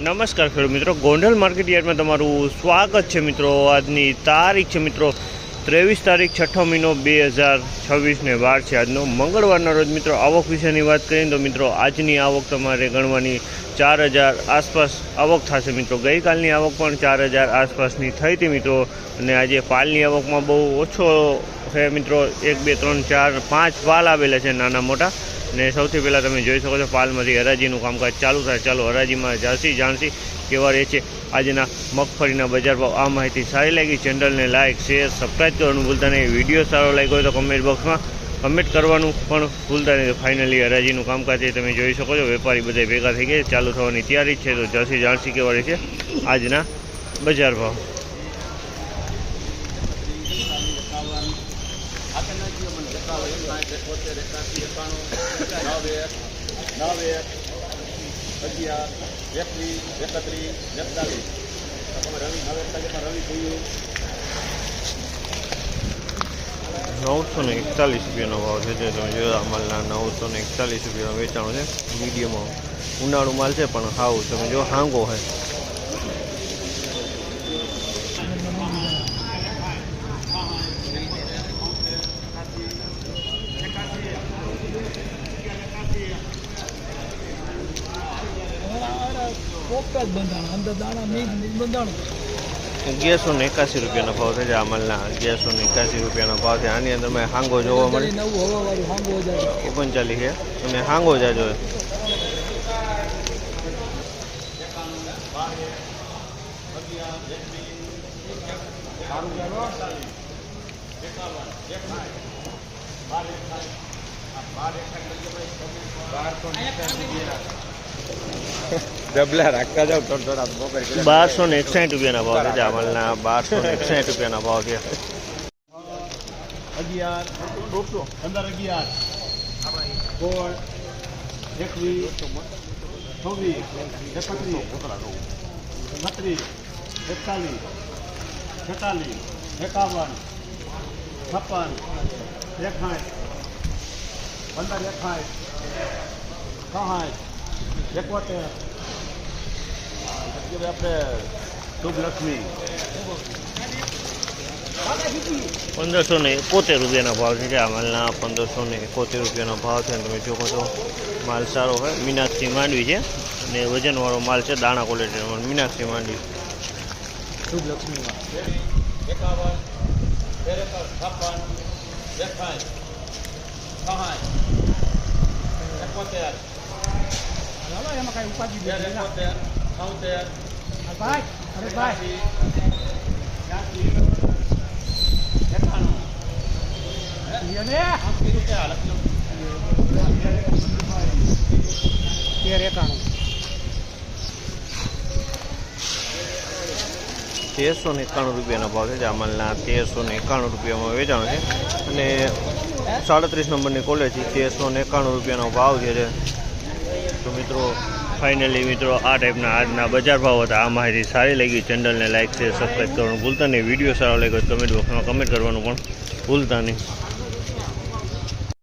નમસ્કાર ખેડૂત મિત્રો, ગોંડલ માર્કેટ યાર્ડમાં તમારું સ્વાગત છે મિત્રો। આજની તારીખ છે મિત્રો 23 તારીખ 6 મહિનો 2026 ને વાર છે આજનો મંગળવારના રોજ મિત્રો। આવક વિશેની વાત કરીએ તો મિત્રો આજની આવક તમારે ગણવાની 4000 આસપાસ આવક થશે મિત્રો। ગઈકાલની આવક પણ 4000 આસપાસની થઈ હતી મિત્રો, અને આજે પાલની આવકમાં બહુ ઓછો છે મિત્રો। 1 2 3 4 5 પાલ આવેલા છે નાના મોટા। ને સૌથી પહેલાં તમે જોઈ શકો છો પાલમાંથી હરાજીનું કામકાજ ચાલુ થાય। ચાલો હરાજીમાં જાણશી કેવા રહે છે આજના મગફળીના બજાર ભાવ। આ માહિતી સારી લાગી ચેનલને લાઇક શેર સબસ્ક્રાઈબ કરવાનું ભૂલતા નહીં। વિડીયો સારો લાગ્યો હોય તો કમેન્ટ બોક્સમાં કમેન્ટ કરવાનું પણ ભૂલતા નહીં। ફાઇનલી હરાજીનું કામકાજ એ તમે જોઈ શકો છો, વેપારી બધા ભેગા થઈ ગયા, ચાલુ થવાની તૈયારી છે। તો જાણશી કેવા રહે છે આજના બજાર ભાવ। ₹941 ભાવ છે જે તમે જોયો। આ માલના ₹941 વેચાણું છે। મીડિયમમાં ઉનાળુ માલ છે પણ હાવ તમે જો હાંગો છે। ₹1181 ભાવ છે। આ માલના ₹1181 ભાવ છે। આની અંદર મેં હાંગો જોવા મળે 39 છે, અને હાંગો જાજો ડબલા રાખતા જાવ તો ₹1261 ભાવ છે। અમલના ₹1261 ભાવ છે। 11 15 11 16 21 26 31 32 41 46 47 51 56 15 આપણે શુભલક્ષ્મી ₹1571 ભાવ છે। આ માલના ₹1571 ભાવ છે। તમે જોવો તો માલ સારો હોય। મીનાક્ષી માંડવી છે અને વજનવાળો માલ છે, દાણા ક્વોલિટીનો મીનાક્ષી માંડવી શુભલક્ષ્મીમાં 51 એમાં કઈ ઉપાધિ ₹1391 ભાવ છે। આ માલના ₹1391 વેચાણ છે, અને 37 નંબરની ક્વોલિટી ₹1391 ભાવ છે। તો મિત્રો ફાઇનલી મિત્રો આ ટાઈપના આજના બજાર ભાવ હતા। આ માહિતી સારી લાગી ચેનલને લાઇક શેર સબસ્ક્રાઈબ કરવાનું ભૂલતા નહીં। વિડીયો સારો લાગ્યો કમેન્ટ બોક્સમાં કમેન્ટ કરવાનું પણ ભૂલતા નહીં।